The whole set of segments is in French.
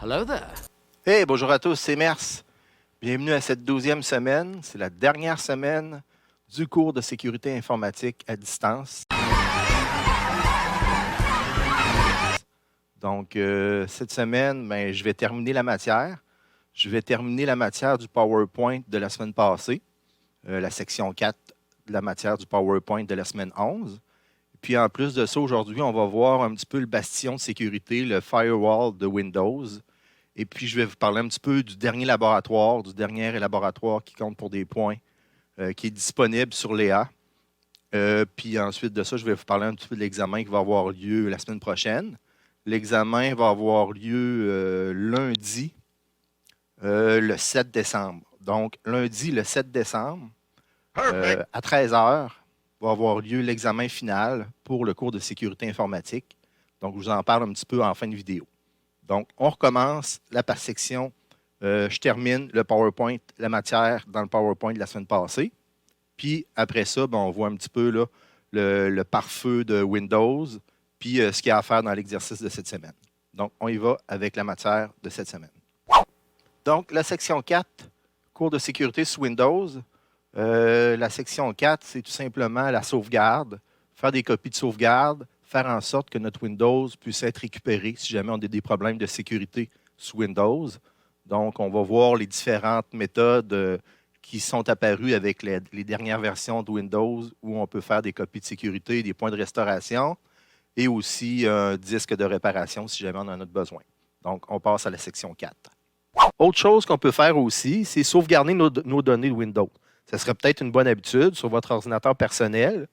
Hello there. Hey, bonjour à tous, c'est Mers. Bienvenue à cette 12e semaine. C'est la dernière semaine du cours de sécurité informatique à distance. Donc, cette semaine, je vais terminer la matière. Je vais terminer la matière du PowerPoint de la semaine passée, la section 4 de la matière du PowerPoint de la semaine 11. Puis en plus de ça, aujourd'hui, on va voir un petit peu le bastion de sécurité, le firewall de Windows. Et puis, je vais vous parler un petit peu du dernier laboratoire qui compte pour des points, qui est disponible sur Léa. Puis ensuite de ça, je vais vous parler un petit peu de l'examen qui va avoir lieu la semaine prochaine. L'examen va avoir lieu lundi, le 7 décembre. Donc, lundi, le 7 décembre, à 13 h, va avoir lieu l'examen final pour le cours de sécurité informatique. Donc, je vous en parle un petit peu en fin de vidéo. Donc, on recommence la section. Je termine le PowerPoint, la matière dans le PowerPoint de la semaine passée. Puis après ça, on voit un petit peu là, le pare-feu de Windows, puis ce qu'il y a à faire dans l'exercice de cette semaine. Donc, on y va avec la matière de cette semaine. Donc, la section 4, cours de sécurité sous Windows. La section 4, c'est tout simplement la sauvegarde, faire des copies de sauvegarde, faire en sorte que notre Windows puisse être récupéré si jamais on a des problèmes de sécurité sous Windows. Donc, on va voir les différentes méthodes qui sont apparues avec les dernières versions de Windows où on peut faire des copies de sécurité, des points de restauration et aussi un disque de réparation si jamais on en a besoin. Donc, on passe à la section 4. Autre chose qu'on peut faire aussi, c'est sauvegarder nos données de Windows. Ce serait peut-être une bonne habitude sur votre ordinateur personnel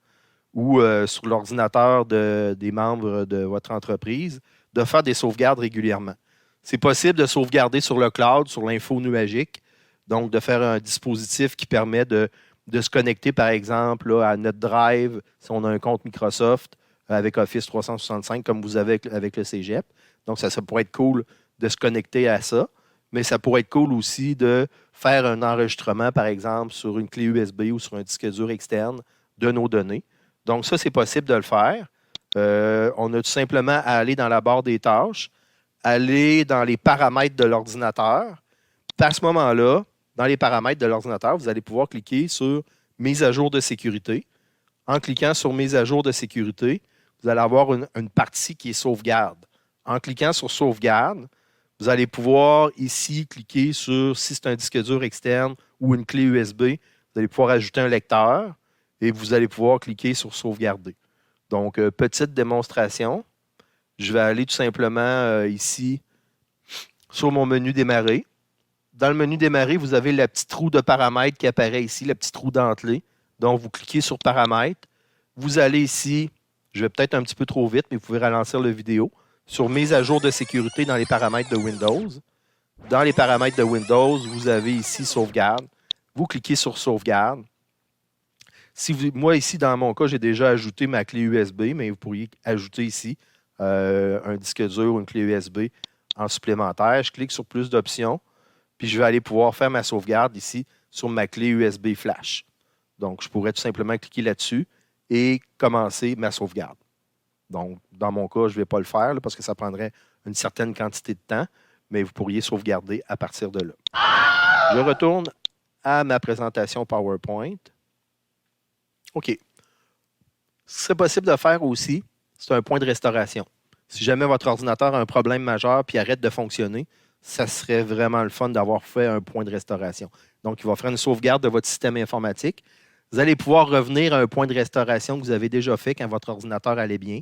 ou sur l'ordinateur des membres de votre entreprise, de faire des sauvegardes régulièrement. C'est possible de sauvegarder sur le cloud, sur l'info nuagique, donc de faire un dispositif qui permet de se connecter, par exemple, là, à notre Drive, si on a un compte Microsoft avec Office 365, comme vous avez avec le Cégep. Donc, ça pourrait être cool de se connecter à ça, mais ça pourrait être cool aussi de faire un enregistrement, par exemple, sur une clé USB ou sur un disque dur externe de nos données. Donc, ça, c'est possible de le faire. On a tout simplement à aller dans la barre des tâches, aller dans les paramètres de l'ordinateur. Puis à ce moment-là, dans les paramètres de l'ordinateur, vous allez pouvoir cliquer sur « Mise à jour de sécurité ». En cliquant sur « Mise à jour de sécurité », vous allez avoir une partie qui est « Sauvegarde ». En cliquant sur « Sauvegarde », vous allez pouvoir ici cliquer sur, si c'est un disque dur externe ou une clé USB, vous allez pouvoir ajouter un lecteur et vous allez pouvoir cliquer sur sauvegarder. Donc, petite démonstration. Je vais aller tout simplement ici sur mon menu démarrer. Dans le menu démarrer, vous avez la petite roue de paramètres qui apparaît ici, la petite roue dentelée. Donc, vous cliquez sur paramètres. Vous allez ici, je vais peut-être un petit peu trop vite, mais vous pouvez ralentir la vidéo, sur mise à jour de sécurité dans les paramètres de Windows. Dans les paramètres de Windows, vous avez ici sauvegarde. Vous cliquez sur sauvegarde. Moi, ici, dans mon cas, j'ai déjà ajouté ma clé USB, mais vous pourriez ajouter ici un disque dur ou une clé USB en supplémentaire. Je clique sur plus d'options, puis je vais aller pouvoir faire ma sauvegarde ici sur ma clé USB flash. Donc, je pourrais tout simplement cliquer là-dessus et commencer ma sauvegarde. Donc, dans mon cas, je ne vais pas le faire là, parce que ça prendrait une certaine quantité de temps, mais vous pourriez sauvegarder à partir de là. Je retourne à ma présentation PowerPoint. OK. Ce qui serait possible de faire aussi, c'est un point de restauration. Si jamais votre ordinateur a un problème majeur et arrête de fonctionner, ça serait vraiment le fun d'avoir fait un point de restauration. Donc, il va faire une sauvegarde de votre système informatique. Vous allez pouvoir revenir à un point de restauration que vous avez déjà fait quand votre ordinateur allait bien,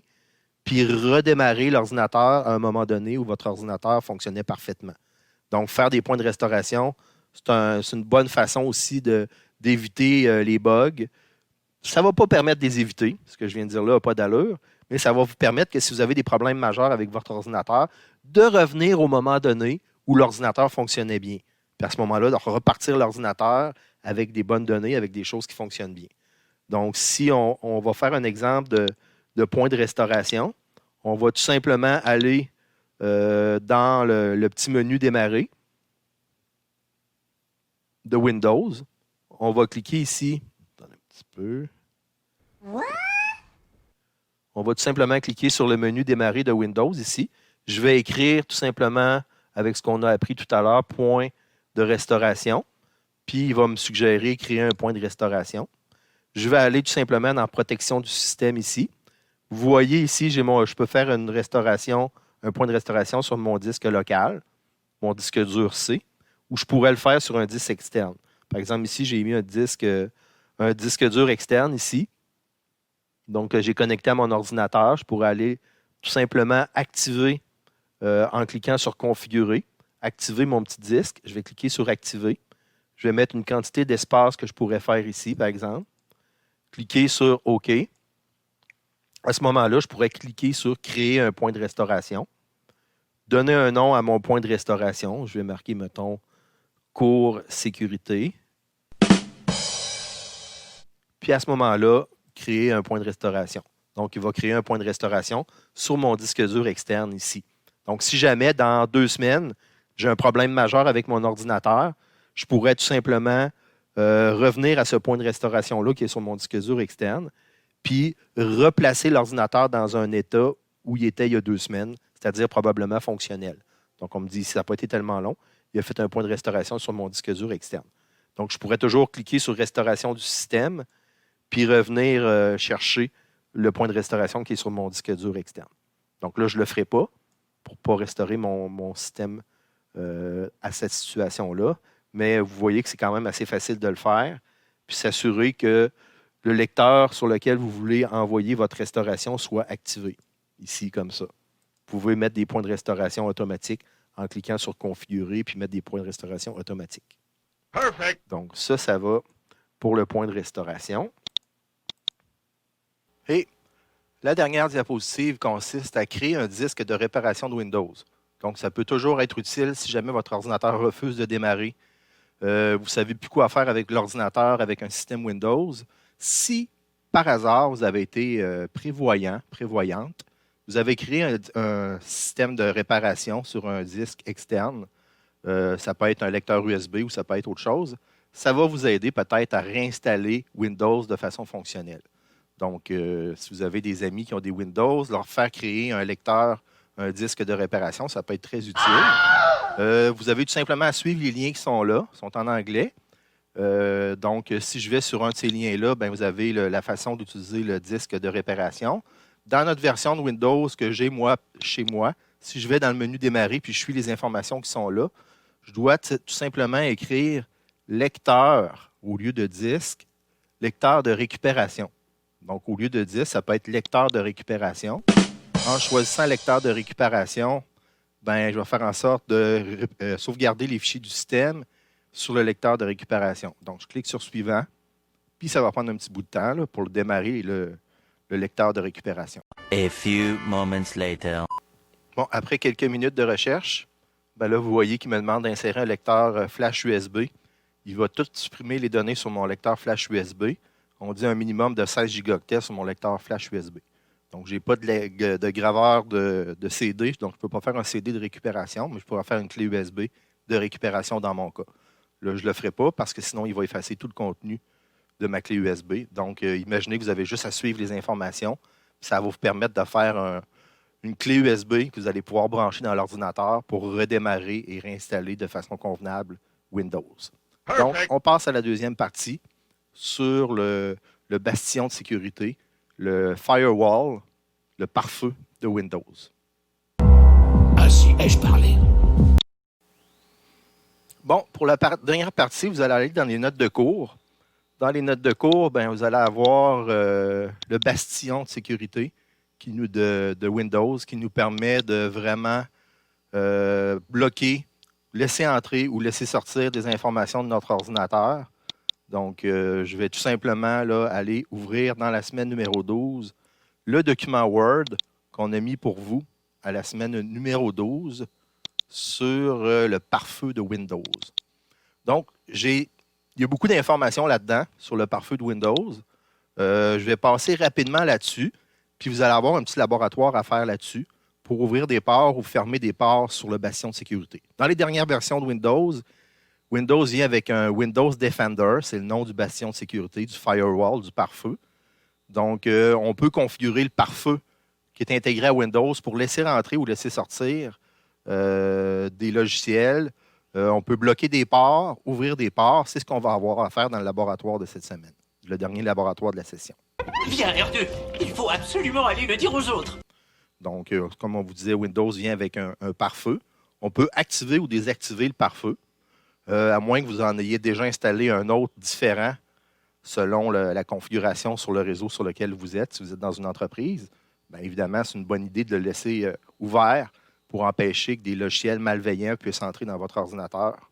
puis redémarrer l'ordinateur à un moment donné où votre ordinateur fonctionnait parfaitement. Donc, faire des points de restauration, c'est une bonne façon aussi d'éviter les bugs. Ça ne va pas permettre de les éviter, ce que je viens de dire là n'a pas d'allure, mais ça va vous permettre que si vous avez des problèmes majeurs avec votre ordinateur, de revenir au moment donné où l'ordinateur fonctionnait bien. Puis à ce moment-là, de repartir l'ordinateur avec des bonnes données, avec des choses qui fonctionnent bien. Donc, si on va faire un exemple de point de restauration, on va tout simplement aller dans le petit menu démarrer de Windows. On va cliquer ici. Attendez un petit peu. On va tout simplement cliquer sur le menu démarrer de Windows ici. Je vais écrire tout simplement avec ce qu'on a appris tout à l'heure, point de restauration. Puis il va me suggérer créer un point de restauration. Je vais aller tout simplement dans protection du système ici. Vous voyez ici, je peux faire une restauration, un point de restauration sur mon disque local, mon disque dur C, ou je pourrais le faire sur un disque externe. Par exemple, ici, j'ai mis un disque dur externe ici. Donc, j'ai connecté à mon ordinateur. Je pourrais aller tout simplement activer en cliquant sur Configurer, activer mon petit disque. Je vais cliquer sur Activer. Je vais mettre une quantité d'espace que je pourrais faire ici, par exemple. Cliquer sur OK. À ce moment-là, je pourrais cliquer sur Créer un point de restauration. Donner un nom à mon point de restauration. Je vais marquer, mettons, Cours Sécurité. Puis à ce moment-là, créer un point de restauration. Donc, il va créer un point de restauration sur mon disque dur externe ici. Donc, si jamais, dans 2 semaines, j'ai un problème majeur avec mon ordinateur, je pourrais tout simplement revenir à ce point de restauration-là qui est sur mon disque dur externe, puis replacer l'ordinateur dans un état où il était il y a 2 semaines, c'est-à-dire probablement fonctionnel. Donc, on me dit, si ça n'a pas été tellement long, il a fait un point de restauration sur mon disque dur externe. Donc, je pourrais toujours cliquer sur Restauration du système, puis revenir chercher le point de restauration qui est sur mon disque dur externe. Donc là, je ne le ferai pas pour ne pas restaurer mon système à cette situation-là. Mais vous voyez que c'est quand même assez facile de le faire. Puis s'assurer que le lecteur sur lequel vous voulez envoyer votre restauration soit activé. Ici, comme ça. Vous pouvez mettre des points de restauration automatiques en cliquant sur Configurer puis mettre des points de restauration automatiques. Perfect. Donc ça va pour le point de restauration. Et la dernière diapositive consiste à créer un disque de réparation de Windows. Donc, ça peut toujours être utile si jamais votre ordinateur refuse de démarrer. Vous ne savez plus quoi faire avec l'ordinateur, avec un système Windows. Si, par hasard, vous avez été prévoyante, vous avez créé un système de réparation sur un disque externe. Ça peut être un lecteur USB ou ça peut être autre chose. Ça va vous aider peut-être à réinstaller Windows de façon fonctionnelle. Donc, si vous avez des amis qui ont des Windows, leur faire créer un lecteur, un disque de réparation, ça peut être très utile. Vous avez tout simplement à suivre les liens qui sont là, sont en anglais. Donc, si je vais sur un de ces liens-là, ben, vous avez la façon d'utiliser le disque de réparation. Dans notre version de Windows que j'ai chez moi, si je vais dans le menu Démarrer puis je suis les informations qui sont là, je dois tout simplement écrire lecteur au lieu de disque, lecteur de récupération. Donc, au lieu de disque, ça peut être lecteur de récupération. En choisissant lecteur de récupération, ben, je vais faire en sorte de sauvegarder les fichiers du système sur le lecteur de récupération. Donc, je clique sur Suivant, puis ça va prendre un petit bout de temps là, pour démarrer le lecteur de récupération. A few moments later. Bon, après quelques minutes de recherche, ben là, vous voyez qu'il me demande d'insérer un lecteur flash USB. Il va tout supprimer les données sur mon lecteur flash USB. On dit un minimum de 16 gigaoctets sur mon lecteur flash USB. Donc, je n'ai pas de graveur de CD, donc je ne peux pas faire un CD de récupération, mais je pourrais faire une clé USB de récupération dans mon cas. Là, je ne le ferai pas parce que sinon, il va effacer tout le contenu de ma clé USB. Donc, imaginez que vous avez juste à suivre les informations. Ça va vous permettre de faire une clé USB que vous allez pouvoir brancher dans l'ordinateur pour redémarrer et réinstaller de façon convenable Windows. Donc, on passe à la deuxième partie sur le bastion de sécurité, le firewall, le pare-feu de Windows. Ainsi ai-je parlé. Bon, pour la dernière partie, vous allez aller dans les notes de cours. Dans les notes de cours, ben, vous allez avoir le bastion de sécurité de Windows qui nous permet de vraiment bloquer, laisser entrer ou laisser sortir des informations de notre ordinateur. Donc, je vais tout simplement là, aller ouvrir dans la semaine numéro 12 le document Word qu'on a mis pour vous à la semaine numéro 12 sur le pare-feu de Windows. Donc, il y a beaucoup d'informations là-dedans sur le pare-feu de Windows. Je vais passer rapidement là-dessus, puis vous allez avoir un petit laboratoire à faire là-dessus pour ouvrir des ports ou fermer des ports sur le bastion de sécurité. Dans les dernières versions de Windows, Windows vient avec un Windows Defender, c'est le nom du bastion de sécurité, du firewall, du pare-feu. Donc, on peut configurer le pare-feu qui est intégré à Windows pour laisser rentrer ou laisser sortir des logiciels. On peut bloquer des ports, ouvrir des ports. C'est ce qu'on va avoir à faire dans le laboratoire de cette semaine, le dernier laboratoire de la session. Viens, R2, il faut absolument aller le dire aux autres. Donc, comme on vous disait, Windows vient avec un pare-feu. On peut activer ou désactiver le pare-feu, à moins que vous en ayez déjà installé un autre différent selon la configuration sur le réseau sur lequel vous êtes. Si vous êtes dans une entreprise, bien évidemment, c'est une bonne idée de le laisser ouvert pour empêcher que des logiciels malveillants puissent entrer dans votre ordinateur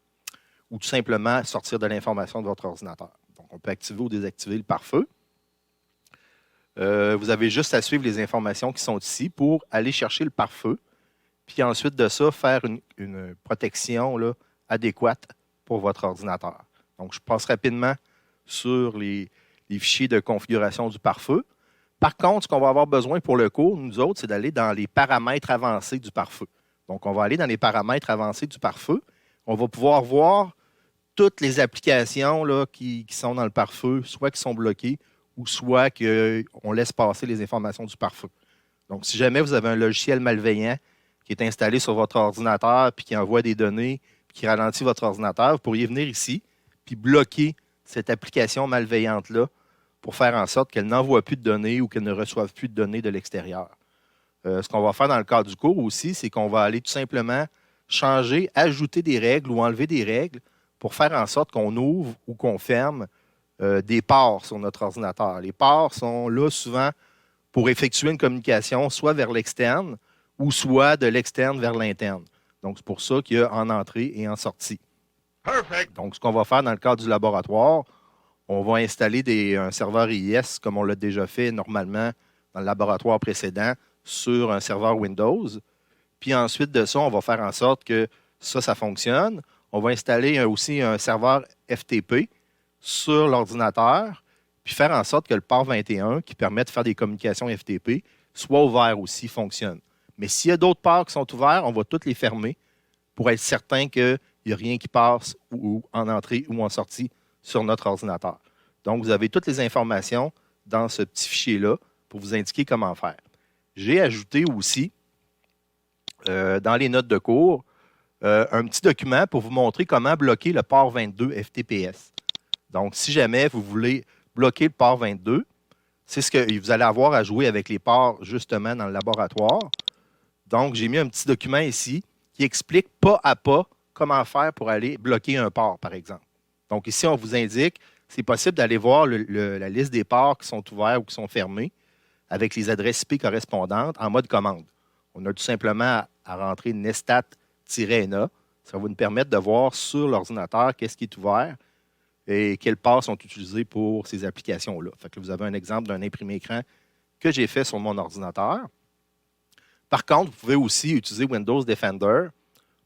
ou tout simplement sortir de l'information de votre ordinateur. Donc, on peut activer ou désactiver le pare-feu. Vous avez juste à suivre les informations qui sont ici pour aller chercher le pare-feu, puis ensuite de ça, faire une protection là, adéquate pour votre ordinateur. Donc, je passe rapidement sur les fichiers de configuration du pare-feu. Par contre, ce qu'on va avoir besoin pour le cours, nous autres, c'est d'aller dans les paramètres avancés du pare-feu. Donc, on va aller dans les paramètres avancés du pare-feu. On va pouvoir voir toutes les applications là, qui sont dans le pare-feu, soit qui sont bloquées, ou soit qu'on laisse passer les informations du pare-feu. Donc, si jamais vous avez un logiciel malveillant qui est installé sur votre ordinateur puis qui envoie des données puis qui ralentit votre ordinateur, vous pourriez venir ici puis bloquer cette application malveillante-là pour faire en sorte qu'elle n'envoie plus de données ou qu'elle ne reçoive plus de données de l'extérieur. Ce qu'on va faire dans le cadre du cours aussi, c'est qu'on va aller tout simplement changer, ajouter des règles ou enlever des règles pour faire en sorte qu'on ouvre ou qu'on ferme des ports sur notre ordinateur. Les ports sont là souvent pour effectuer une communication soit vers l'externe ou soit de l'externe vers l'interne. Donc, c'est pour ça qu'il y a en entrée et en sortie. Perfect. Donc, ce qu'on va faire dans le cadre du laboratoire, on va installer un serveur IIS comme on l'a déjà fait normalement dans le laboratoire précédent sur un serveur Windows. Puis ensuite de ça, on va faire en sorte que ça fonctionne. On va installer aussi un serveur FTP sur l'ordinateur, puis faire en sorte que le port 21, qui permet de faire des communications FTP, soit ouvert aussi, fonctionne. Mais s'il y a d'autres ports qui sont ouverts, on va tous les fermer pour être certain qu'il n'y a rien qui passe ou en entrée ou en sortie sur notre ordinateur. Donc, vous avez toutes les informations dans ce petit fichier-là pour vous indiquer comment faire. J'ai ajouté aussi, dans les notes de cours, un petit document pour vous montrer comment bloquer le port 22 FTPS. Donc, si jamais vous voulez bloquer le port 22, c'est ce que vous allez avoir à jouer avec les ports justement dans le laboratoire. Donc, j'ai mis un petit document ici qui explique pas à pas comment faire pour aller bloquer un port, par exemple. Donc, ici, on vous indique, c'est possible d'aller voir la liste des ports qui sont ouverts ou qui sont fermés avec les adresses IP correspondantes en mode commande. On a tout simplement à rentrer nestat-na. Ça va nous permettre de voir sur l'ordinateur qu'est-ce qui est ouvert et quels ports sont utilisés pour ces applications-là. Fait que vous avez un exemple d'un imprimé écran que j'ai fait sur mon ordinateur. Par contre, vous pouvez aussi utiliser Windows Defender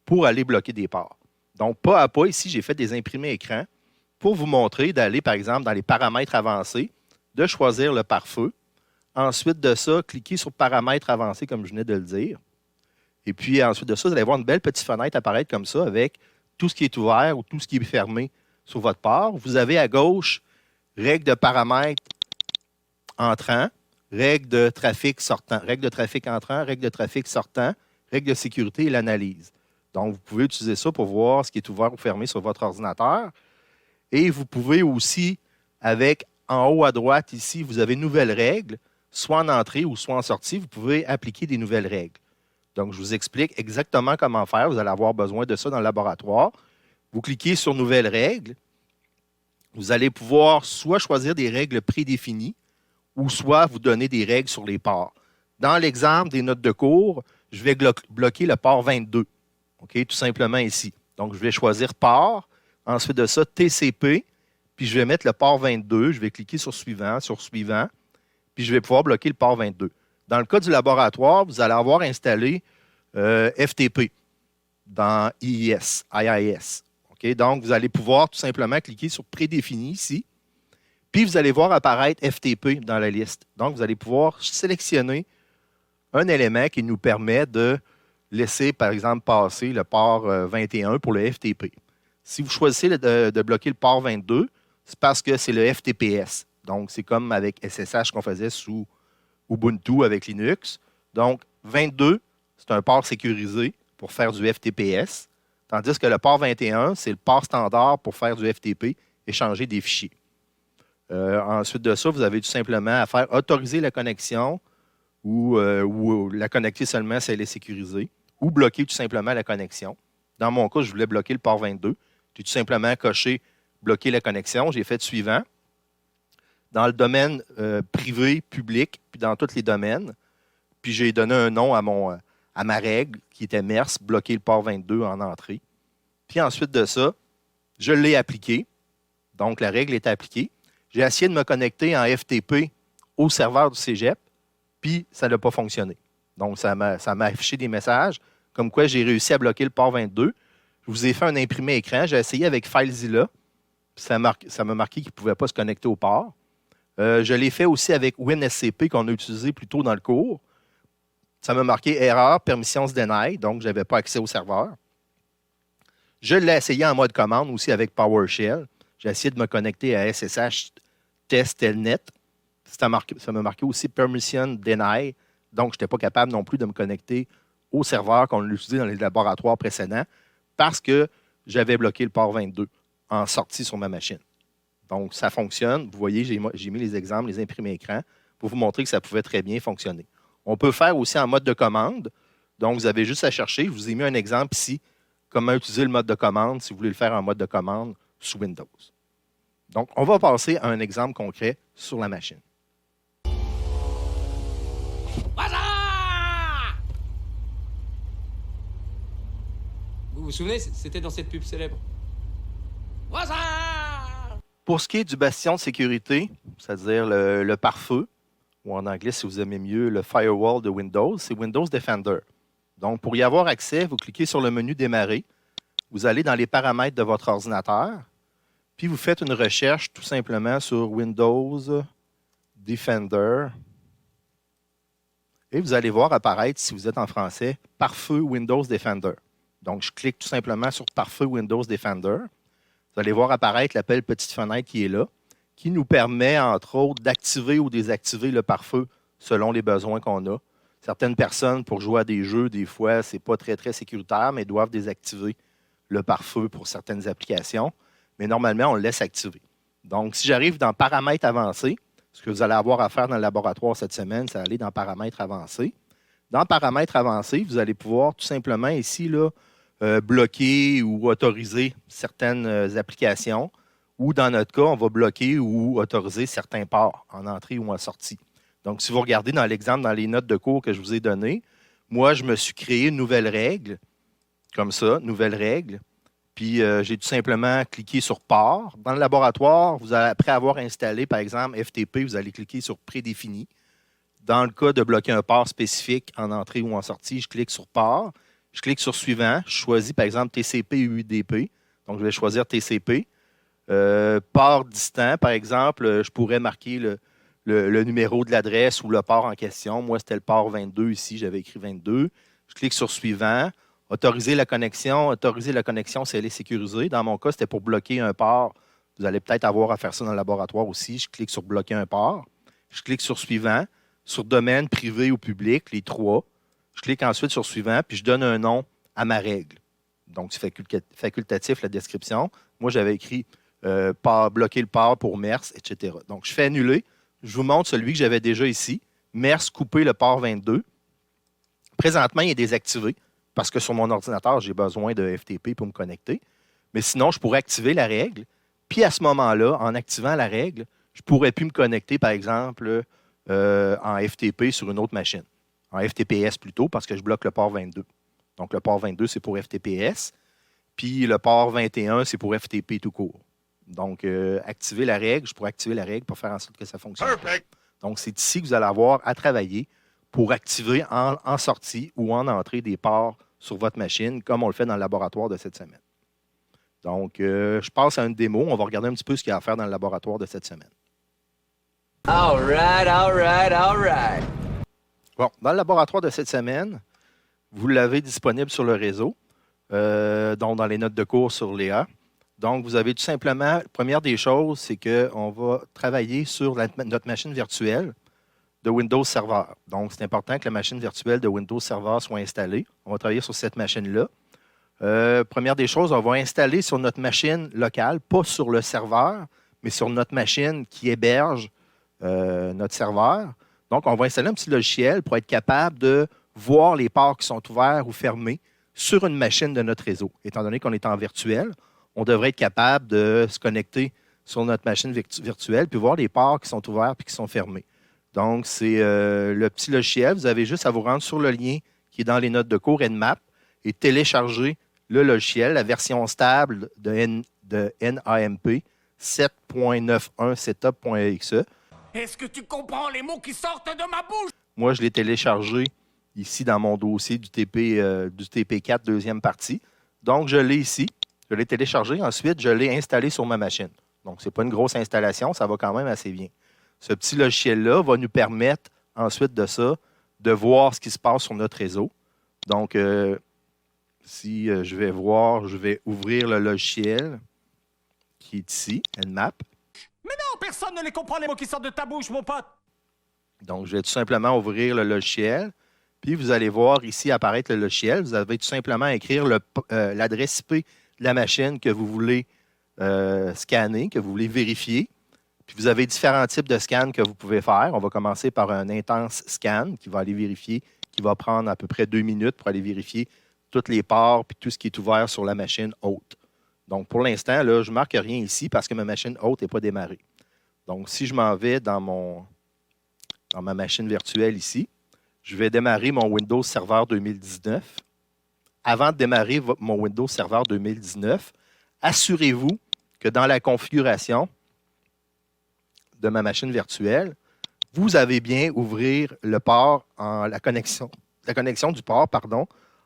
pour aller bloquer des ports. Donc, pas à pas, ici, j'ai fait des imprimés écran pour vous montrer d'aller, par exemple, dans les paramètres avancés, de choisir le pare-feu. Ensuite de ça, cliquez sur paramètres avancés, comme je venais de le dire. Et puis, ensuite de ça, vous allez voir une belle petite fenêtre apparaître comme ça avec tout ce qui est ouvert ou tout ce qui est fermé sur votre port. Vous avez à gauche règles de paramètres entrant, règles de trafic sortant, règles de trafic entrant, règles de trafic sortant, règles de sécurité et l'analyse. Donc, vous pouvez utiliser ça pour voir ce qui est ouvert ou fermé sur votre ordinateur. Et vous pouvez aussi, avec en haut à droite ici, vous avez nouvelles règles, soit en entrée ou soit en sortie, vous pouvez appliquer des nouvelles règles. Donc, je vous explique exactement comment faire. Vous allez avoir besoin de ça dans le laboratoire. Vous cliquez sur Nouvelles règles. Vous allez pouvoir soit choisir des règles prédéfinies ou soit vous donner des règles sur les ports. Dans l'exemple des notes de cours, je vais bloquer le port 22. OK, tout simplement ici. Donc, je vais choisir port. Ensuite de ça, TCP. Puis, je vais mettre le port 22. Je vais cliquer sur Suivant, puis je vais pouvoir bloquer le port 22. Dans le cas du laboratoire, vous allez avoir installé FTP dans IIS. Okay? Donc, vous allez pouvoir tout simplement cliquer sur Prédéfini ici, puis vous allez voir apparaître FTP dans la liste. Donc, vous allez pouvoir sélectionner un élément qui nous permet de laisser, par exemple, passer le port 21 pour le FTP. Si vous choisissez de bloquer le port 22, c'est parce que c'est le FTPS. Donc, c'est comme avec SSH qu'on faisait sous Ubuntu avec Linux. Donc, 22, c'est un port sécurisé pour faire du FTPS, tandis que le port 21, c'est le port standard pour faire du FTP, échanger des fichiers. Ensuite de ça, vous avez tout simplement à faire autoriser la connexion ou la connecter seulement si elle est sécurisée, ou bloquer tout simplement la connexion. Dans mon cas, je voulais bloquer le port 22. J'ai tout simplement coché bloquer la connexion. J'ai fait suivant. Dans le domaine privé, public, puis dans tous les domaines, puis j'ai donné un nom à ma règle qui était MERS, bloquer le port 22 en entrée. Puis ensuite de ça, je l'ai appliqué. Donc, la règle est appliquée. J'ai essayé de me connecter en FTP au serveur du cégep, puis ça n'a pas fonctionné. Donc, ça m'a affiché des messages comme quoi j'ai réussi à bloquer le port 22. Je vous ai fait un imprimé écran. J'ai essayé avec FileZilla. Ça m'a marqué qu'il ne pouvait pas se connecter au port. Je l'ai fait aussi avec WinSCP qu'on a utilisé plus tôt dans le cours. Ça m'a marqué erreur, permissions denied, donc je n'avais pas accès au serveur. Je l'ai essayé en mode commande aussi avec PowerShell. J'ai essayé de me connecter à SSH Test Telnet. Ça m'a marqué aussi Permission Deny. Donc, je n'étais pas capable non plus de me connecter au serveur qu'on a utilisé dans les laboratoires précédents parce que j'avais bloqué le port 22 en sortie sur ma machine. Donc, ça fonctionne. Vous voyez, j'ai mis les exemples, les imprimés écran pour vous montrer que ça pouvait très bien fonctionner. On peut faire aussi en mode de commande. Donc, vous avez juste à chercher. Je vous ai mis un exemple ici. Comment utiliser le mode de commande si vous voulez le faire en mode de commande sous Windows. Donc, on va passer à un exemple concret sur la machine. Vous vous souvenez, c'était dans cette pub célèbre. Pour ce qui est du bastion de sécurité, c'est-à-dire le pare-feu, ou en anglais, si vous aimez mieux, le firewall de Windows, c'est Windows Defender. Donc, pour y avoir accès, vous cliquez sur le menu Démarrer. Vous allez dans les paramètres de votre ordinateur, puis vous faites une recherche tout simplement sur Windows Defender. Et vous allez voir apparaître, si vous êtes en français, Pare-feu Windows Defender. Donc, je clique tout simplement sur Pare-feu Windows Defender. Vous allez voir apparaître la belle petite fenêtre qui est là, qui nous permet, entre autres, d'activer ou désactiver le pare-feu selon les besoins qu'on a. Certaines personnes, pour jouer à des jeux, des fois, ce n'est pas très, très sécuritaire, mais doivent désactiver le pare-feu pour certaines applications. Mais normalement, on le laisse activer. Donc, si j'arrive dans Paramètres avancés, ce que vous allez avoir à faire dans le laboratoire cette semaine, c'est aller dans Paramètres avancés. Dans Paramètres avancés, vous allez pouvoir tout simplement ici, là, bloquer ou autoriser certaines applications, ou dans notre cas, on va bloquer ou autoriser certains ports en entrée ou en sortie. Donc, si vous regardez dans l'exemple, dans les notes de cours que je vous ai données, moi, je me suis créé une nouvelle règle, comme ça, nouvelle règle, puis j'ai tout simplement cliqué sur port. Dans le laboratoire, vous allez, après avoir installé, par exemple, FTP, vous allez cliquer sur prédéfini. Dans le cas de bloquer un port spécifique en entrée ou en sortie, je clique sur port. Je clique sur suivant. Je choisis, par exemple, TCP ou UDP. Donc, je vais choisir TCP. Port distant, par exemple, je pourrais marquer le numéro de l'adresse ou le port en question. Moi, c'était le port 22 ici. J'avais écrit 22. Je clique sur suivant. Autoriser la connexion. Autoriser la connexion si elle est sécurisée. Dans mon cas, c'était pour bloquer un port. Vous allez peut-être avoir à faire ça dans le laboratoire aussi. Je clique sur bloquer un port. Je clique sur suivant. Sur domaine privé ou public, les trois. Je clique ensuite sur suivant, puis je donne un nom à ma règle. Donc, c'est facultatif, la description. Moi, j'avais écrit bloquer le port pour MERS, etc. Donc, je fais annuler. Je vous montre celui que j'avais déjà ici. MERS, couper le port 22. Présentement, il est désactivé parce que sur mon ordinateur, j'ai besoin de FTP pour me connecter. Mais sinon, je pourrais activer la règle. Puis, à ce moment-là, en activant la règle, je ne pourrais plus me connecter, par exemple, en FTP sur une autre machine. En FTPS plutôt, parce que je bloque le port 22. Donc, le port 22, c'est pour FTPS. Puis, le port 21, c'est pour FTP tout court. Donc, activer la règle, je pourrais activer la règle pour faire en sorte que ça fonctionne. Perfect. Donc, c'est ici que vous allez avoir à travailler pour activer en sortie ou en entrée des ports sur votre machine, comme on le fait dans le laboratoire de cette semaine. Donc, je passe à une démo. On va regarder un petit peu ce qu'il y a à faire dans le laboratoire de cette semaine. All right, all right, all right. Bon, dans le laboratoire de cette semaine, vous l'avez disponible sur le réseau, donc dans les notes de cours sur Léa. Donc, vous avez tout simplement, la première des choses, c'est qu'on va travailler sur notre machine virtuelle de Windows Server. Donc, c'est important que la machine virtuelle de Windows Server soit installée. On va travailler sur cette machine-là. Première des choses, on va installer sur notre machine locale, pas sur le serveur, mais sur notre machine qui héberge notre serveur. Donc, on va installer un petit logiciel pour être capable de voir les ports qui sont ouverts ou fermés sur une machine de notre réseau. Étant donné qu'on est en virtuel, on devrait être capable de se connecter sur notre machine virtuelle puis voir les ports qui sont ouverts puis qui sont fermés. Donc, c'est le petit logiciel. Vous avez juste à vous rendre sur le lien qui est dans les notes de cours Nmap et télécharger le logiciel, la version stable de NAMP 7.91 setup.exe. Est-ce que tu comprends les mots qui sortent de ma bouche? Moi, je l'ai téléchargé ici dans mon dossier du TP4 deuxième partie. Donc, je l'ai ici. Je l'ai téléchargé. Ensuite, je l'ai installé sur ma machine. Donc, ce n'est pas une grosse installation. Ça va quand même assez bien. Ce petit logiciel-là va nous permettre, ensuite de ça, de voir ce qui se passe sur notre réseau. Donc, si je vais ouvrir le logiciel qui est ici, Nmap. Mais non, personne ne les comprend les mots qui sortent de ta bouche, mon pote. Donc, je vais tout simplement ouvrir le logiciel. Puis, vous allez voir ici apparaître le logiciel. Vous avez tout simplement à écrire l'adresse IP de la machine que vous voulez scanner, que vous voulez vérifier. Puis, vous avez différents types de scans que vous pouvez faire. On va commencer par un intense scan qui va aller vérifier, qui va prendre à peu près 2 minutes pour aller vérifier tous les ports puis tout ce qui est ouvert sur la machine hôte. Donc, pour l'instant, là, je ne marque rien ici parce que ma machine hôte n'est pas démarrée. Donc, si je m'en vais dans ma machine virtuelle ici, je vais démarrer mon Windows Server 2019. Avant de démarrer mon Windows Server 2019, assurez-vous que dans la configuration de ma machine virtuelle, vous avez bien ouvrir le port la connexion du port,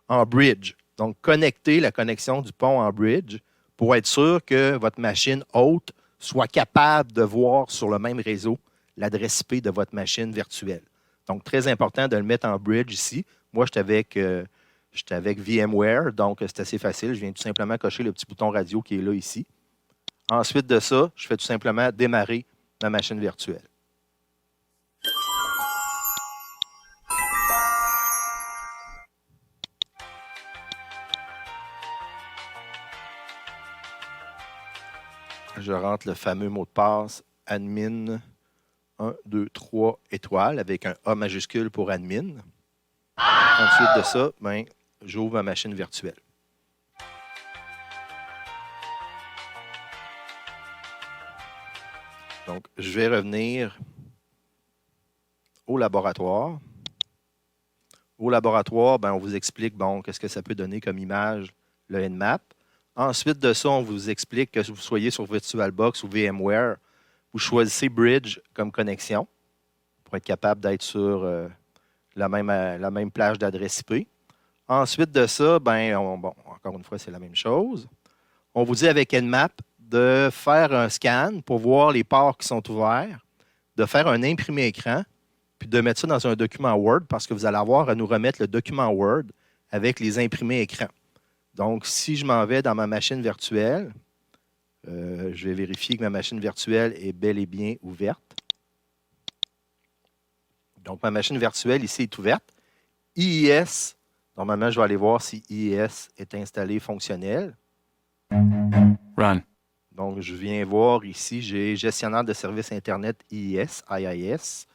en bridge. Donc, connectez la connexion du pont en bridge pour être sûr que votre machine hôte soit capable de voir sur le même réseau l'adresse IP de votre machine virtuelle. Donc, très important de le mettre en bridge ici. Moi, j'étais avec VMware, donc c'est assez facile. Je viens tout simplement cocher le petit bouton radio qui est là ici. Ensuite de ça, je fais tout simplement démarrer ma machine virtuelle. Je rentre le fameux mot de passe admin 1, 2, 3 étoiles avec un A majuscule pour admin. Ensuite de ça, j'ouvre ma machine virtuelle. Donc, je vais revenir au laboratoire. Au laboratoire, on vous explique qu'est-ce que ça peut donner comme image, le Nmap. Ensuite de ça, on vous explique que vous soyez sur VirtualBox ou VMware, vous choisissez Bridge comme connexion pour être capable d'être sur la même plage d'adresse IP. Ensuite de ça, encore une fois, c'est la même chose. On vous dit avec Nmap de faire un scan pour voir les ports qui sont ouverts, de faire un imprimé écran, puis de mettre ça dans un document Word parce que vous allez avoir à nous remettre le document Word avec les imprimés écrans. Donc, si je m'en vais dans ma machine virtuelle, je vais vérifier que ma machine virtuelle est bel et bien ouverte. Donc, ma machine virtuelle ici est ouverte. IIS, normalement, je vais aller voir si IIS est installé fonctionnel. Run. Donc, je viens voir ici, j'ai gestionnaire de services Internet IIS, IIS.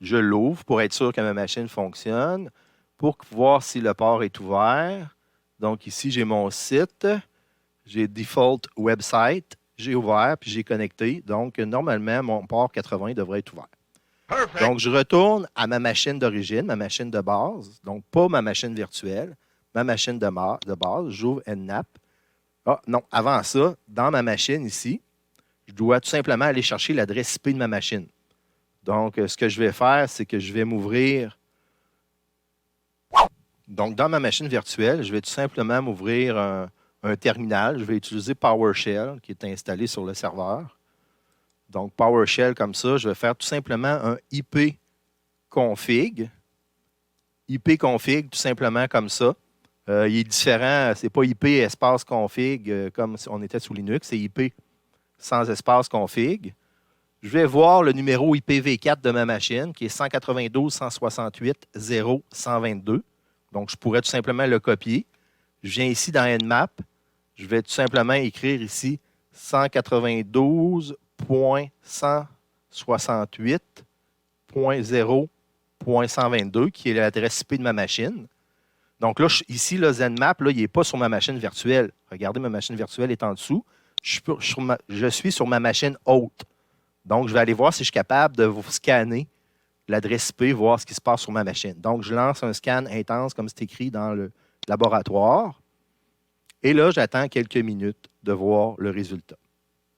Je l'ouvre pour être sûr que ma machine fonctionne, pour voir si le port est ouvert. Donc, ici, j'ai mon site, j'ai Default Website, j'ai ouvert, puis j'ai connecté. Donc, normalement, mon port 80 devrait être ouvert. Perfect. Donc, je retourne à ma machine d'origine, ma machine de base. Donc, pas ma machine virtuelle, ma machine de base. J'ouvre Nmap. Ah, non, avant ça, dans ma machine ici, je dois tout simplement aller chercher l'adresse IP de ma machine. Donc, ce que je vais faire, c'est que je vais m'ouvrir. Donc, dans ma machine virtuelle, je vais tout simplement m'ouvrir un terminal. Je vais utiliser PowerShell qui est installé sur le serveur. Donc, PowerShell comme ça, je vais faire tout simplement un IP config. IP config, tout simplement comme ça. Il est différent, ce n'est pas IP espace config comme si on était sous Linux, c'est IP sans espace config. Je vais voir le numéro IPv4 de ma machine, qui est 192.168.0.122. Donc, je pourrais tout simplement le copier. Je viens ici dans Nmap. Je vais tout simplement écrire ici 192.168.0.122, qui est l'adresse IP de ma machine. Donc là, ici, le ZenMap, là, il n'est pas sur ma machine virtuelle. Regardez, ma machine virtuelle est en dessous. Je suis sur ma machine haute. Donc, je vais aller voir si je suis capable de vous scanner l'adresse IP, voir ce qui se passe sur ma machine. Donc, je lance un scan intense, comme c'est écrit dans le laboratoire. Et là, j'attends quelques minutes de voir le résultat.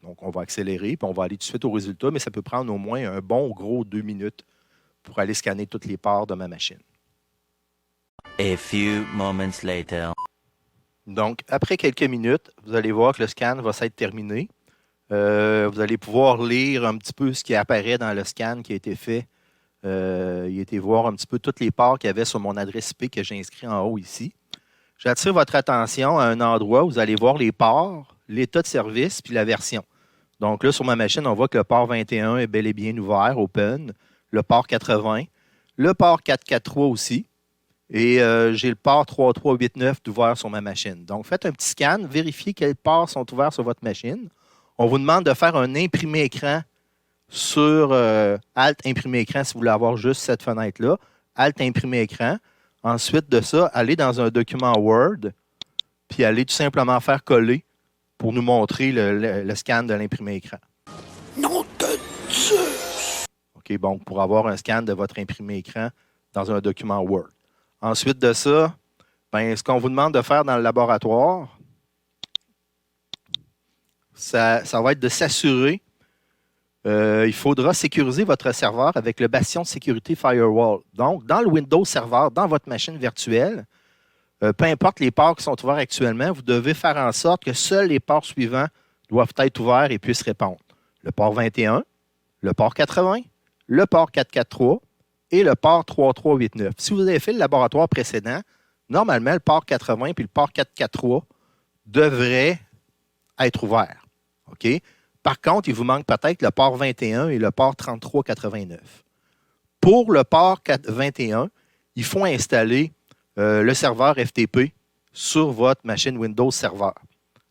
Donc, on va accélérer, puis on va aller tout de suite au résultat, mais ça peut prendre au moins un bon gros 2 minutes pour aller scanner toutes les parts de ma machine. A few moments later. Donc, après quelques minutes, vous allez voir que le scan va s'être terminé. Vous allez pouvoir lire un petit peu ce qui apparaît dans le scan qui a été fait. Il a été voir un petit peu toutes les parts qu'il y avait sur mon adresse IP que j'ai inscrit en haut ici. J'attire votre attention à un endroit où vous allez voir les parts, l'état de service puis la version. Donc là, sur ma machine, on voit que le port 21 est bel et bien ouvert, open. Le port 80. Le port 443 aussi. Et j'ai le port 3389 d'ouvert sur ma machine. Donc, faites un petit scan, vérifiez quels ports sont ouverts sur votre machine. On vous demande de faire un imprimé écran sur Alt imprimer écran si vous voulez avoir juste cette fenêtre-là. Alt imprimer écran. Ensuite de ça, allez dans un document Word, puis allez tout simplement faire coller pour nous montrer le scan de l'imprimé écran. Non de Dieu! OK, bon, pour avoir un scan de votre imprimé écran dans un document Word. Ensuite de ça, ben, ce qu'on vous demande de faire dans le laboratoire, ça va être de s'assurer. Il faudra sécuriser votre serveur avec le bastion de sécurité Firewall. Donc, dans le Windows Server, dans votre machine virtuelle, peu importe les ports qui sont ouverts actuellement, vous devez faire en sorte que seuls les ports suivants doivent être ouverts et puissent répondre. Le port 21, le port 80, le port 443 et le port 3389. Si vous avez fait le laboratoire précédent, normalement, le port 80 puis le port 443 devraient être ouverts. OK? Par contre, il vous manque peut-être le port 21 et le port 3389. Pour le port 21, il faut installer le serveur FTP sur votre machine Windows Server.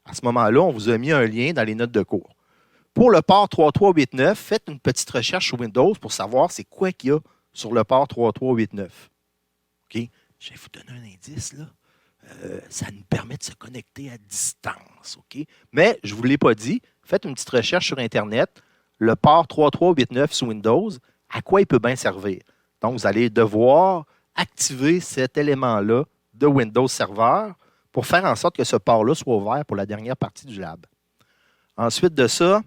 À ce moment-là, on vous a mis un lien dans les notes de cours. Pour le port 3389, faites une petite recherche sur Windows pour savoir c'est quoi qu'il y a sur le port 3389. OK? Je vais vous donner un indice, là. Ça nous permet de se connecter à distance. OK? Mais, je ne vous l'ai pas dit, faites une petite recherche sur Internet. Le port 3389 sous Windows, à quoi il peut bien servir? Donc, vous allez devoir activer cet élément-là de Windows Server pour faire en sorte que ce port-là soit ouvert pour la dernière partie du lab. Ensuite de ça,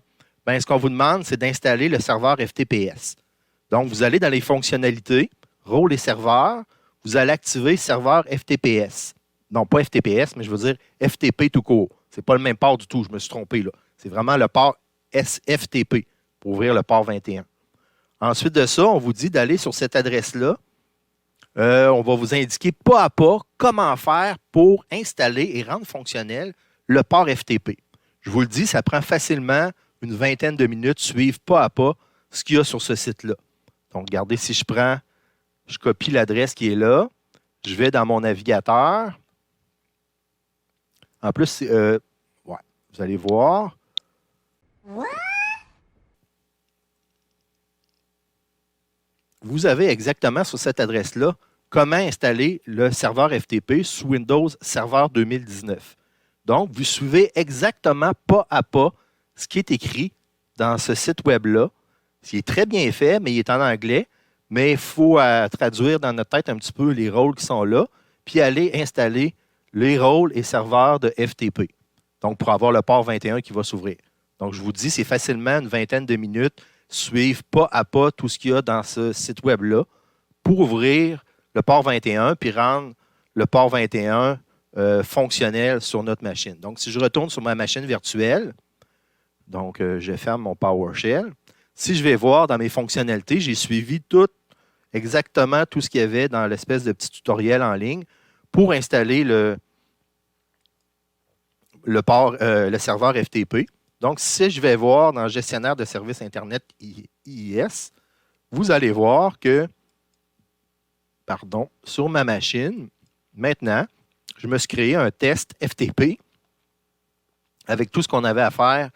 ben, ce qu'on vous demande, c'est d'installer le serveur FTPS. Donc, vous allez dans les fonctionnalités, rôle et serveurs, vous allez activer serveur FTPS. Non, pas FTPS, mais je veux dire FTP tout court. Ce n'est pas le même port du tout, je me suis trompé là. C'est vraiment le port SFTP pour ouvrir le port 21. Ensuite de ça, on vous dit d'aller sur cette adresse-là. On va vous indiquer pas à pas comment faire pour installer et rendre fonctionnel le port FTP. Je vous le dis, ça prend facilement une vingtaine de minutes, suivre pas à pas ce qu'il y a sur ce site-là. Donc, regardez, si je copie l'adresse qui est là, je vais dans mon navigateur. En plus, vous allez voir. Vous avez exactement sur cette adresse-là comment installer le serveur FTP sous Windows Server 2019. Donc, vous suivez exactement pas à pas ce qui est écrit dans ce site web-là. Il est très bien fait, mais il est en anglais. Mais il faut traduire dans notre tête un petit peu les rôles qui sont là, puis aller installer les rôles et serveurs de FTP. Donc, pour avoir le port 21 qui va s'ouvrir. Donc, je vous dis, c'est facilement une vingtaine de minutes, suivre pas à pas tout ce qu'il y a dans ce site web-là pour ouvrir le port 21 puis rendre le port 21 fonctionnel sur notre machine. Donc, si je retourne sur ma machine virtuelle, donc je ferme mon PowerShell. Si je vais voir dans mes fonctionnalités, j'ai suivi exactement tout ce qu'il y avait dans l'espèce de petit tutoriel en ligne pour installer le serveur FTP. Donc, si je vais voir dans le gestionnaire de services Internet IIS, vous allez voir que, sur ma machine, maintenant, je me suis créé un test FTP avec tout ce qu'on avait à faire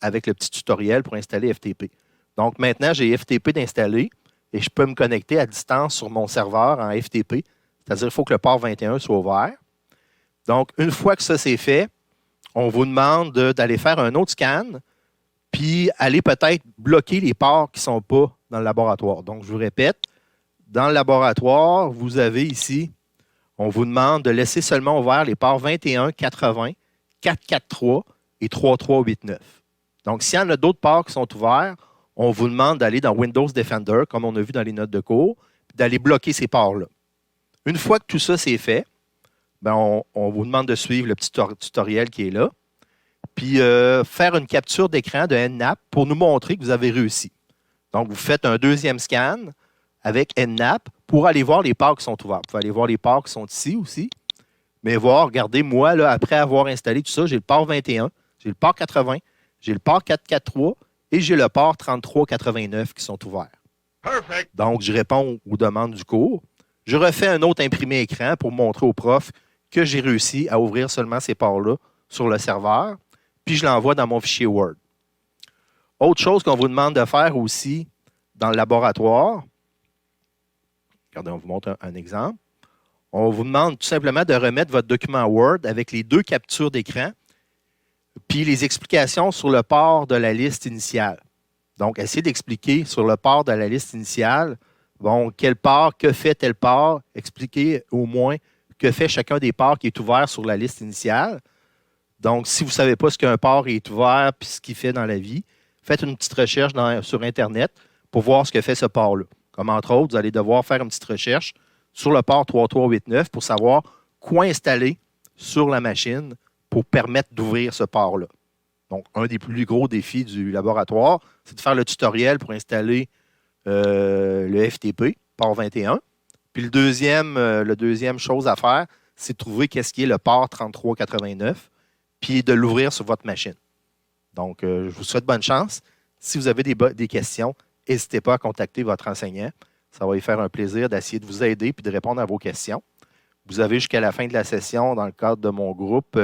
avec le petit tutoriel pour installer FTP. Donc, maintenant, j'ai FTP d'installer et je peux me connecter à distance sur mon serveur en FTP. C'est-à-dire qu'il faut que le port 21 soit ouvert. Donc, une fois que ça c'est fait, on vous demande d'aller faire un autre scan puis aller peut-être bloquer les ports qui ne sont pas dans le laboratoire. Donc, je vous répète, dans le laboratoire, vous avez ici, on vous demande de laisser seulement ouvert les ports 21, 80, 443 et 3389. Donc, s'il y en a d'autres ports qui sont ouverts, on vous demande d'aller dans Windows Defender, comme on a vu dans les notes de cours, puis d'aller bloquer ces ports-là. Une fois que tout ça c'est fait, ben on vous demande de suivre le petit tutoriel qui est là, puis faire une capture d'écran de Nmap pour nous montrer que vous avez réussi. Donc, vous faites un deuxième scan avec Nmap pour aller voir les ports qui sont ouverts. Vous pouvez aller voir les ports qui sont ici aussi, mais voir, regardez, moi, là, après avoir installé tout ça, j'ai le port 21, j'ai le port 80, j'ai le port 443 et j'ai le port 3389 qui sont ouverts. Perfect. Donc, je réponds aux demandes du cours. Je refais un autre imprimé écran pour montrer au prof que j'ai réussi à ouvrir seulement ces ports-là sur le serveur, puis je l'envoie dans mon fichier Word. Autre chose qu'on vous demande de faire aussi dans le laboratoire, regardez, on vous montre un exemple. On vous demande tout simplement de remettre votre document Word avec les 2 captures d'écran, puis les explications sur le port de la liste initiale. Donc, essayez d'expliquer sur le port de la liste initiale, bon, quel port, que fait tel port, expliquez au moins que fait chacun des ports qui est ouvert sur la liste initiale. Donc, si vous ne savez pas ce qu'un port est ouvert et ce qu'il fait dans la vie, faites une petite recherche sur Internet pour voir ce que fait ce port-là. Comme entre autres, vous allez devoir faire une petite recherche sur le port 3389 pour savoir quoi installer sur la machine pour permettre d'ouvrir ce port-là. Donc, un des plus gros défis du laboratoire, c'est de faire le tutoriel pour installer le FTP, port 21. Puis le deuxième chose à faire, c'est de trouver qu'est-ce qui est le port 3389, puis de l'ouvrir sur votre machine. Donc, je vous souhaite bonne chance. Si vous avez des questions, n'hésitez pas à contacter votre enseignant. Ça va lui faire un plaisir d'essayer de vous aider puis de répondre à vos questions. Vous avez jusqu'à la fin de la session, dans le cadre de mon groupe,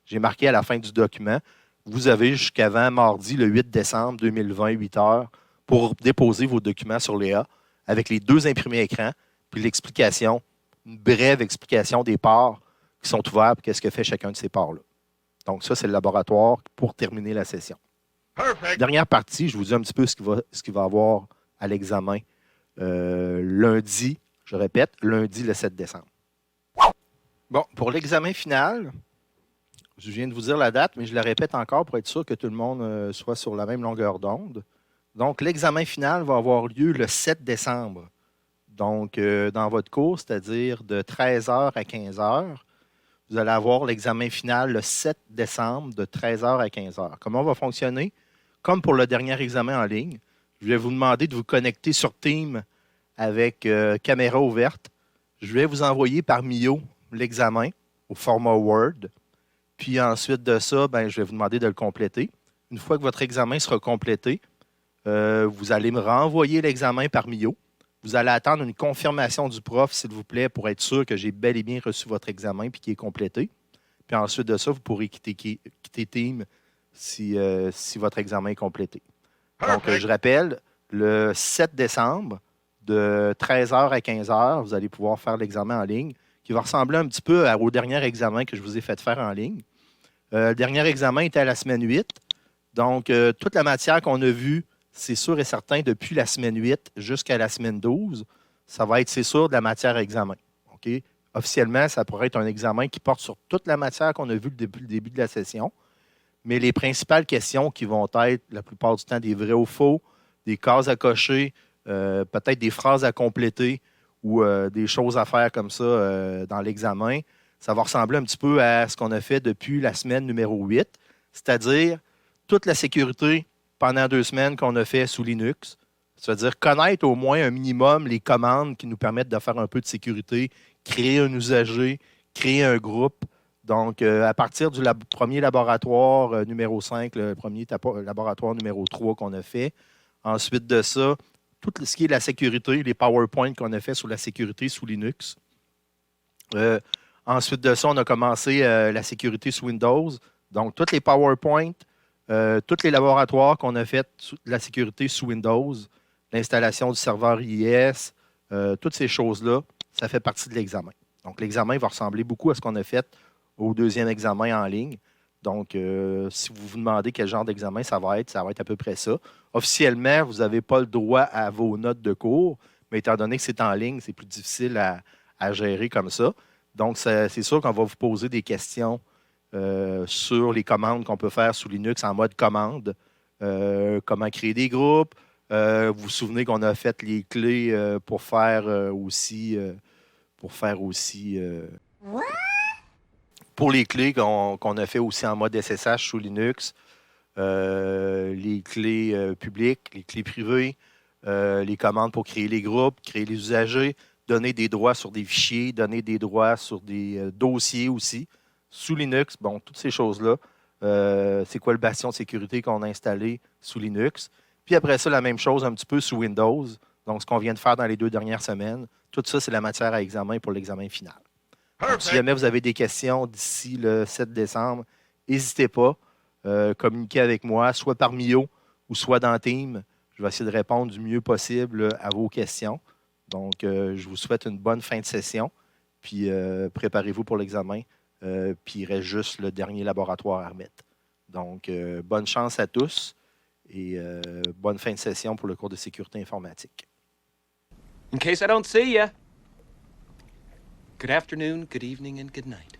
j'ai marqué à la fin du document, vous avez jusqu'avant mardi, le 8 décembre 2020, 8 heures, pour déposer vos documents sur Léa avec les 2 imprimés écran, puis l'explication, une brève explication des ports qui sont ouverts et qu'est-ce que fait chacun de ces ports-là. Donc, ça, c'est le laboratoire pour terminer la session. Perfect. Dernière partie, je vous dis un petit peu ce qu'il va avoir à l'examen lundi, je répète, lundi le 7 décembre. Bon, pour l'examen final, je viens de vous dire la date, mais je la répète encore pour être sûr que tout le monde soit sur la même longueur d'onde. Donc, l'examen final va avoir lieu le 7 décembre. Donc, dans votre cours, c'est-à-dire de 13h à 15h, vous allez avoir l'examen final le 7 décembre de 13h à 15h. Comment on va fonctionner? Comme pour le dernier examen en ligne, je vais vous demander de vous connecter sur Teams avec caméra ouverte. Je vais vous envoyer par Mio l'examen au format Word. Puis ensuite de ça, je vais vous demander de le compléter. Une fois que votre examen sera complété, vous allez me renvoyer l'examen par Mio. Vous allez attendre une confirmation du prof, s'il vous plaît, pour être sûr que j'ai bel et bien reçu votre examen et qu'il est complété. Puis ensuite de ça, vous pourrez quitter Teams si votre examen est complété. Donc, je rappelle, le 7 décembre, de 13h à 15h, vous allez pouvoir faire l'examen en ligne, qui va ressembler un petit peu au dernier examen que je vous ai fait faire en ligne. Le dernier examen était à la semaine 8. Donc, toute la matière qu'on a vue, c'est sûr et certain, depuis la semaine 8 jusqu'à la semaine 12, ça va être, c'est sûr, de la matière à examen. Okay? Officiellement, ça pourrait être un examen qui porte sur toute la matière qu'on a vue depuis le début de la session. Mais les principales questions qui vont être, la plupart du temps, des vrais ou faux, des cases à cocher, peut-être des phrases à compléter ou des choses à faire comme ça dans l'examen, ça va ressembler un petit peu à ce qu'on a fait depuis la semaine numéro 8, c'est-à-dire toute la sécurité pendant 2 semaines qu'on a fait sous Linux. C'est-à-dire connaître au moins un minimum les commandes qui nous permettent de faire un peu de sécurité, créer un usager, créer un groupe Donc, à partir du premier laboratoire numéro 5, le premier laboratoire numéro 3 qu'on a fait, ensuite de ça, tout ce qui est la sécurité, les PowerPoint qu'on a fait sur la sécurité sous Linux. Ensuite de ça, on a commencé la sécurité sous Windows. Donc, tous les PowerPoint, tous les laboratoires qu'on a fait de la sécurité sous Windows, l'installation du serveur IIS, toutes ces choses-là, ça fait partie de l'examen. Donc, l'examen va ressembler beaucoup à ce qu'on a fait au deuxième examen en ligne. Donc, si vous vous demandez quel genre d'examen ça va être à peu près ça. Officiellement, vous n'avez pas le droit à vos notes de cours, mais étant donné que c'est en ligne, c'est plus difficile à gérer comme ça. Donc, c'est sûr qu'on va vous poser des questions sur les commandes qu'on peut faire sous Linux en mode commande. Comment créer des groupes. Vous vous souvenez qu'on a fait les clés pour faire aussi... pour les clés qu'on a fait aussi en mode SSH sous Linux, les clés publiques, les clés privées, les commandes pour créer les groupes, créer les usagers, donner des droits sur des fichiers, donner des droits sur des dossiers aussi. Sous Linux, bon, toutes ces choses-là. C'est quoi le bastion de sécurité qu'on a installé sous Linux. Puis après ça, la même chose un petit peu sous Windows. Donc, ce qu'on vient de faire dans les 2 dernières semaines. Tout ça, c'est la matière à examen pour l'examen final. Donc, si jamais vous avez des questions d'ici le 7 décembre, n'hésitez pas. Communiquez avec moi, soit par Mio ou soit dans Team. Je vais essayer de répondre du mieux possible à vos questions. Donc, je vous souhaite une bonne fin de session. Puis, préparez-vous pour l'examen. Puis, il reste juste le dernier laboratoire à remettre. Donc, bonne chance à tous et bonne fin de session pour le cours de sécurité informatique. In case I don't see ya. Good afternoon, good evening, and good night.